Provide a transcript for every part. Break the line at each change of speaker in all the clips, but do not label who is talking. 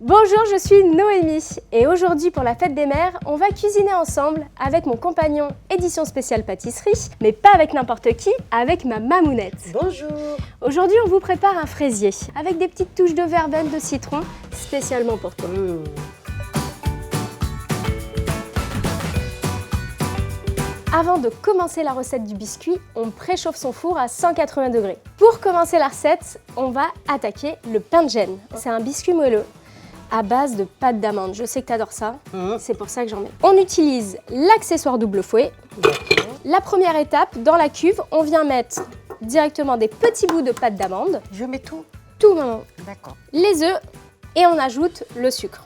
Bonjour, je suis Noémie et aujourd'hui pour la fête des mères, on va cuisiner ensemble avec mon compagnon édition spéciale pâtisserie, mais pas avec n'importe qui, avec ma mamounette.
Bonjour.
Aujourd'hui, on vous prépare un fraisier avec des petites touches de verveine de citron spécialement pour toi. Avant de commencer la recette du biscuit, on préchauffe son four à 180 degrés. Pour commencer la recette, on va attaquer le pain de gêne. C'est un biscuit moelleux à base de pâte d'amande. Je sais que tu adores ça, c'est pour ça que j'en mets. On utilise l'accessoire double fouet. La première étape, dans la cuve, on vient mettre directement des petits bouts de pâte d'amande.
Je mets tout?
Tout, maman.
D'accord.
Les œufs et on ajoute le sucre.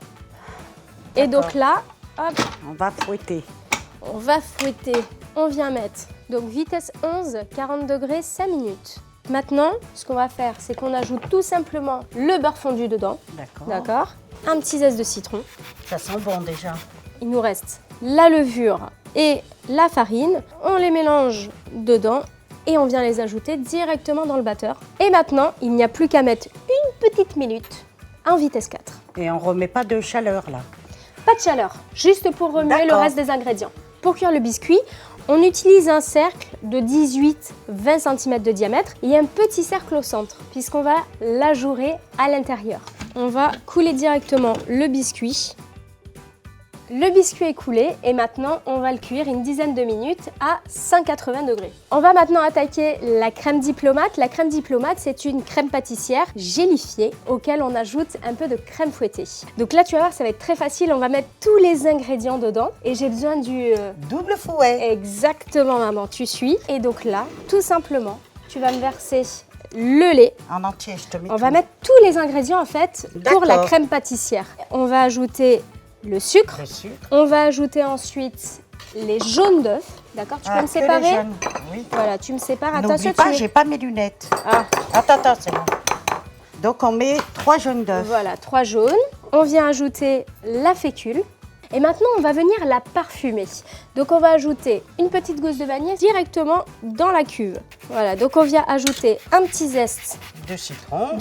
Et donc là, hop,
on va fouetter.
On va fouetter. On vient mettre, donc vitesse 11, 40 degrés, 5 minutes. Maintenant, ce qu'on va faire, c'est qu'on ajoute tout simplement le beurre fondu dedans. D'accord. Un petit zeste de citron.
Ça sent bon déjà.
Il nous reste la levure et la farine. On les mélange dedans et on vient les ajouter directement dans le batteur. Et maintenant, il n'y a plus qu'à mettre une petite minute en vitesse 4.
Et on remet pas de chaleur là?
Pas de chaleur, juste pour remuer le reste des ingrédients. Pour cuire le biscuit, on utilise un cercle de 18-20 cm de diamètre et un petit cercle au centre, puisqu'on va l'ajourer à l'intérieur. On va couler directement le biscuit. Le biscuit est coulé et maintenant on va le cuire une dizaine de minutes à 180 degrés. On va maintenant attaquer la crème diplomate. La crème diplomate, c'est une crème pâtissière gélifiée auquel on ajoute un peu de crème fouettée. Donc là, tu vas voir, ça va être très facile. On va mettre tous les ingrédients dedans et j'ai besoin du...
double fouet.
Exactement, maman, tu suis. Et donc là, tout simplement, tu vas me verser le lait.
En entier, je te mets
On va mettre tous les ingrédients en fait pour la crème pâtissière. On va ajouter le sucre. On va ajouter ensuite les jaunes d'œufs. D'accord, tu peux me séparer?
Oui.
Voilà, tu me sépares. Attention,
n'oublie pas, j'ai pas mes lunettes. Attends, c'est bon. Donc on met 3 jaunes d'œufs.
Voilà, 3 jaunes. On vient ajouter la fécule. Et maintenant, on va venir la parfumer. Donc, on va ajouter une petite gousse de vanille directement dans la cuve. Voilà, donc on vient ajouter un petit zeste de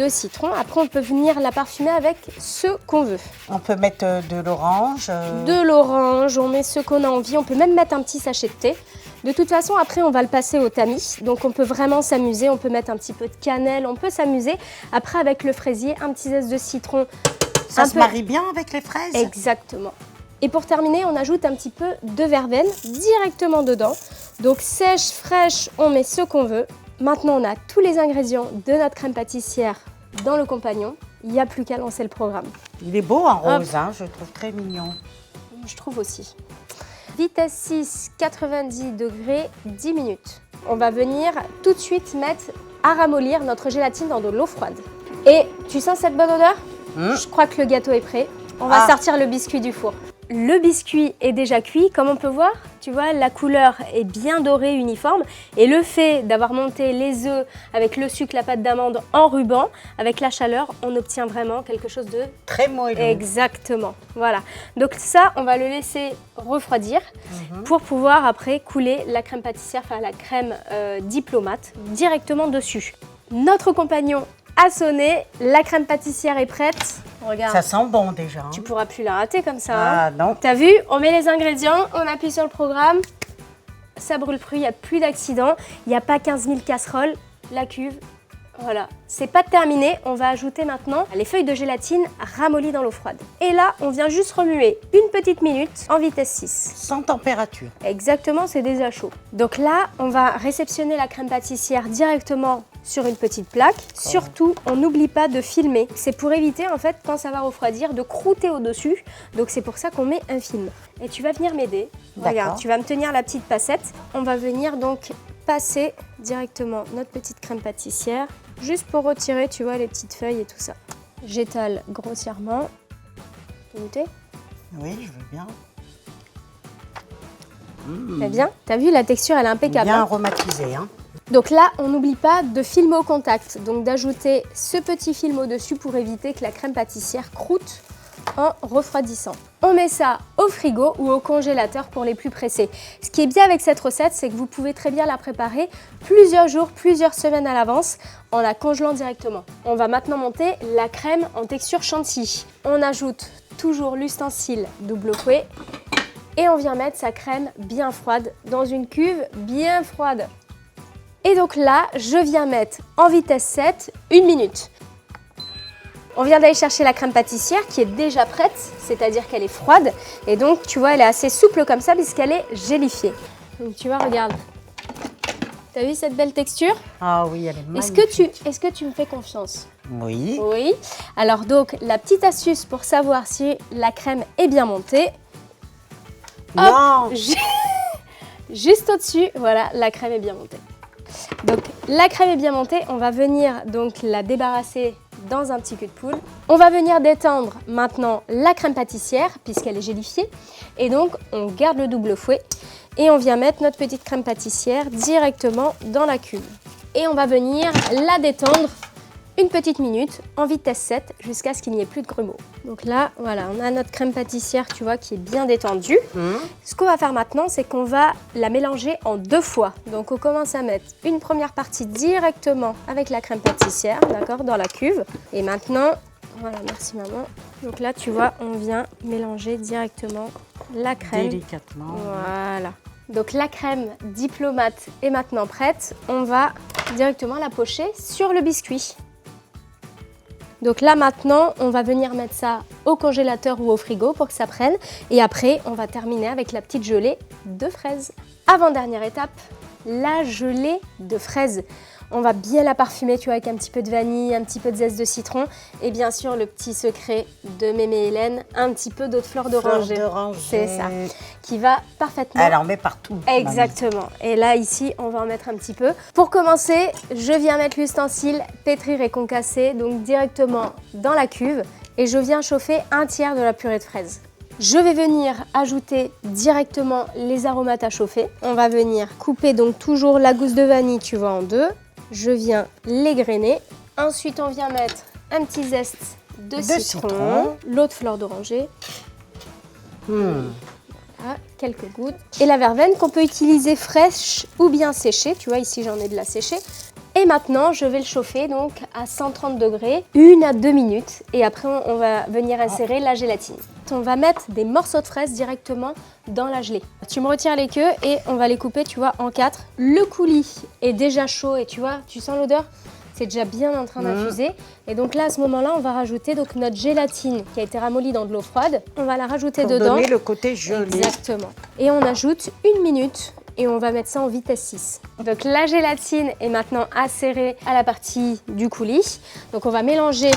citron. Après, on peut venir la parfumer avec ce qu'on veut.
On peut mettre de l'orange.
De l'orange, on met ce qu'on a envie. On peut même mettre un petit sachet de thé. De toute façon, après, on va le passer au tamis. Donc, on peut vraiment s'amuser. On peut mettre un petit peu de cannelle. On peut s'amuser. Après, avec le fraisier, un petit zeste de citron.
Ça se marie bien avec les fraises?
Exactement. Et pour terminer, on ajoute un petit peu de verveine directement dedans. Donc sèche, fraîche, on met ce qu'on veut. Maintenant, on a tous les ingrédients de notre crème pâtissière dans le compagnon. Il n'y a plus qu'à lancer le programme.
Il est beau en rose, hein, je le trouve très mignon.
Je trouve aussi. Vitesse 6, 90 degrés, 10 minutes. On va venir tout de suite mettre à ramollir notre gélatine dans de l'eau froide. Et tu sens cette bonne odeur? Je crois que le gâteau est prêt. On va sortir le biscuit du four. Le biscuit est déjà cuit, comme on peut voir, tu vois, la couleur est bien dorée, uniforme. Et le fait d'avoir monté les œufs avec le sucre, la pâte d'amande en ruban, avec la chaleur, on obtient vraiment quelque chose de...
très moelleux.
Exactement, voilà. Donc ça, on va le laisser refroidir pour pouvoir après couler la crème pâtissière, enfin la crème diplomate, directement dessus. Notre compagnon a sonné, la crème pâtissière est prête. Regarde.
Ça sent bon déjà.
Tu pourras plus la rater comme ça.
Ah non.
T'as vu? On met les ingrédients, on appuie sur le programme. Ça brûle plus, il n'y a plus d'accident. Il n'y a pas 15 000 casseroles. La cuve, voilà. C'est pas terminé. On va ajouter maintenant les feuilles de gélatine ramollies dans l'eau froide. Et là, on vient juste remuer une petite minute en vitesse 6.
Sans température.
Exactement, c'est déjà chaud. Donc là, on va réceptionner la crème pâtissière directement sur une petite plaque. Surtout, on n'oublie pas de filmer. C'est pour éviter, en fait, quand ça va refroidir, de croûter au-dessus. Donc, c'est pour ça qu'on met un film. Et tu vas venir m'aider. Regarde, tu vas me tenir la petite passette. On va venir donc passer directement notre petite crème pâtissière, juste pour retirer, tu vois, les petites feuilles et tout ça. J'étale grossièrement. T'as goûté?
Oui, je veux bien.
T'as bien? T'as vu, la texture, elle est impeccable.
Bien aromatisée, hein.
Donc là, on n'oublie pas de filmer au contact, donc d'ajouter ce petit film au-dessus pour éviter que la crème pâtissière croûte en refroidissant. On met ça au frigo ou au congélateur pour les plus pressés. Ce qui est bien avec cette recette, c'est que vous pouvez très bien la préparer plusieurs jours, plusieurs semaines à l'avance en la congelant directement. On va maintenant monter la crème en texture chantilly. On ajoute toujours l'ustensile double fouet et on vient mettre sa crème bien froide dans une cuve bien froide. Et donc là, je viens mettre en vitesse 7, 1 minute. On vient d'aller chercher la crème pâtissière qui est déjà prête, c'est-à-dire qu'elle est froide. Et donc, tu vois, elle est assez souple comme ça puisqu'elle est gélifiée. Donc, tu vois, regarde. T'as vu cette belle texture?
Ah oui, elle est magnifique.
Est-ce que tu me fais confiance?
Oui.
Oui. Alors donc, la petite astuce pour savoir si la crème est bien montée.
Non.
Hop, juste au-dessus, voilà, la crème est bien montée. Donc, la crème est bien montée. On va venir donc la débarrasser dans un petit cul de poule. On va venir détendre maintenant la crème pâtissière puisqu'elle est gélifiée. Et donc, on garde le double fouet et on vient mettre notre petite crème pâtissière directement dans la cuve. Et on va venir la détendre une petite minute en vitesse 7 jusqu'à ce qu'il n'y ait plus de grumeaux. Donc là, voilà, on a notre crème pâtissière, tu vois, qui est bien détendue. Ce qu'on va faire maintenant, c'est qu'on va la mélanger en 2 fois. Donc on commence à mettre une première partie directement avec la crème pâtissière, d'accord, dans la cuve. Et maintenant, voilà, merci maman. Donc là, tu vois, on vient mélanger directement la crème.
Délicatement.
Voilà. Donc la crème diplomate est maintenant prête. On va directement la pocher sur le biscuit. Donc là maintenant, on va venir mettre ça au congélateur ou au frigo pour que ça prenne. Et après, on va terminer avec la petite gelée de fraises. Avant-dernière étape, la gelée de fraises. On va bien la parfumer, tu vois, avec un petit peu de vanille, un petit peu de zeste de citron. Et bien sûr, le petit secret de Mémé Hélène, un petit peu d'eau de fleur d'oranger. C'est ça, qui va parfaitement.
Elle en met partout.
Exactement. Mamie. Et là, ici, on va en mettre un petit peu. Pour commencer, je viens mettre l'ustensile pétrir et concasser, donc directement dans la cuve. Et je viens chauffer 1/3 de la purée de fraises. Je vais venir ajouter directement les aromates à chauffer. On va venir couper donc toujours la gousse de vanille, tu vois, en 2. Je viens l'égrener. Ensuite, on vient mettre un petit zeste de citron, l'eau de fleur d'oranger. Voilà, quelques gouttes. Et la verveine qu'on peut utiliser fraîche ou bien séchée. Tu vois, ici, j'en ai de la séchée. Et maintenant, je vais le chauffer donc à 130 degrés, 1 à 2 minutes. Et après, on va venir insérer la gélatine. On va mettre des morceaux de fraises directement dans la gelée. Tu me retires les queues et on va les couper, tu vois, en 4. Le coulis est déjà chaud et tu vois, tu sens l'odeur? C'est déjà bien en train d'infuser. Et donc là, à ce moment-là, on va rajouter donc notre gélatine qui a été ramollie dans de l'eau froide. On va la rajouter dedans.
Pour donner le côté gelé.
Exactement. Et on ajoute 1 minute. Et on va mettre ça en vitesse 6. Donc la gélatine est maintenant acérée à la partie du coulis. Donc on va mélanger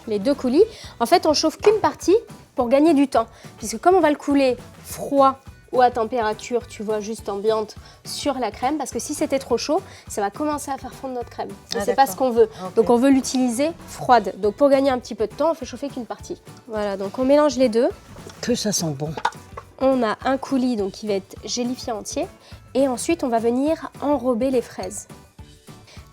les 2 coulis. En fait, on chauffe qu'une partie pour gagner du temps. Puisque comme on va le couler froid ou à température, tu vois, juste ambiante sur la crème, parce que si c'était trop chaud, ça va commencer à faire fondre notre crème. Et c'est pas ce qu'on veut. Okay. Donc on veut l'utiliser froide. Donc pour gagner un petit peu de temps, on fait chauffer qu'une partie. Voilà, donc on mélange les 2.
Que ça sent bon.
On a un coulis donc, qui va être gélifié entier. Et ensuite, on va venir enrober les fraises.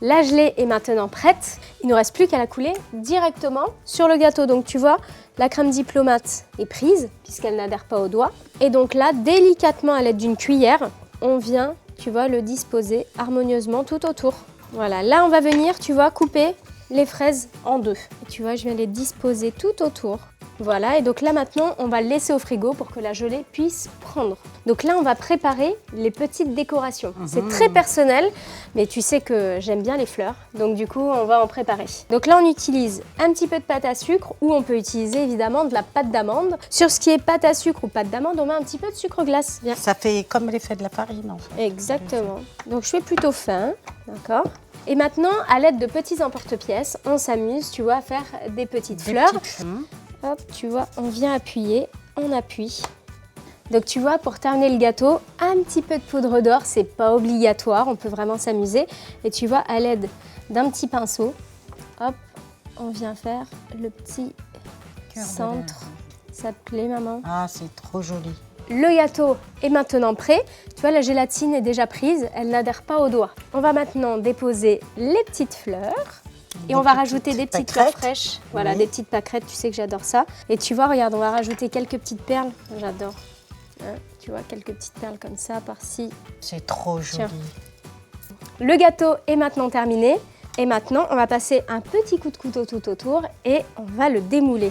La gelée est maintenant prête. Il ne nous reste plus qu'à la couler directement sur le gâteau. Donc tu vois, la crème diplomate est prise puisqu'elle n'adhère pas au doigt. Et donc là, délicatement à l'aide d'une cuillère, on vient, tu vois, le disposer harmonieusement tout autour. Voilà, là on va venir, tu vois, couper les fraises en 2. Et tu vois, je viens les disposer tout autour. Voilà, et donc là maintenant, on va le laisser au frigo pour que la gelée puisse prendre. Donc là, on va préparer les petites décorations. C'est très personnel, mais tu sais que j'aime bien les fleurs. Donc du coup, on va en préparer. Donc là, on utilise un petit peu de pâte à sucre ou on peut utiliser évidemment de la pâte d'amande. Sur ce qui est pâte à sucre ou pâte d'amande, on met un petit peu de sucre glace. Viens.
Ça fait comme l'effet de la farine en fait.
Exactement. Donc je fais plutôt fin, d'accord ? Et maintenant, à l'aide de petits emporte-pièces, on s'amuse, tu vois, à faire des petites fleurs. Hop, tu vois, on vient appuyer, on appuie. Donc tu vois, pour terminer le gâteau, un petit peu de poudre d'or, c'est pas obligatoire, on peut vraiment s'amuser. Et tu vois, à l'aide d'un petit pinceau, hop, on vient faire le petit centre. Ça te plaît, maman?
Ah, c'est trop joli.
Le gâteau est maintenant prêt. Tu vois, la gélatine est déjà prise, elle n'adhère pas au doigt. On va maintenant déposer les petites fleurs. Et on va rajouter des petites fleurs fraîches. Voilà, des petites pâquerettes, tu sais que j'adore ça. Et tu vois, regarde, on va rajouter quelques petites perles. J'adore. Hein, tu vois, quelques petites perles comme ça, par-ci.
C'est trop joli.
Tiens. Le gâteau est maintenant terminé. Et maintenant, on va passer un petit coup de couteau tout autour et on va le démouler.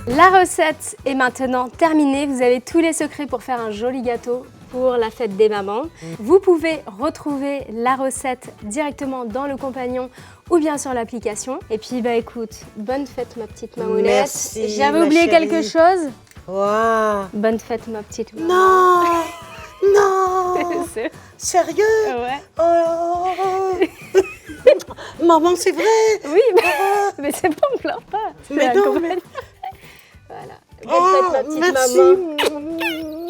La recette est maintenant terminée. Vous avez tous les secrets pour faire un joli gâteau pour la fête des mamans. Vous pouvez retrouver la recette directement dans le compagnon ou bien sur l'application. Et puis, bah écoute, bonne fête ma petite mamounette.
Merci.
J'avais oublié quelque chose.
Wow.
Bonne fête ma petite maman.
Non. Non. Sérieux?
Ouais.
Oh. Maman, c'est vrai?
Oui, mais c'est bon, on pleure pas.
Mais non, mais...
Voilà. Bonne fête ma petite maman.
Merci.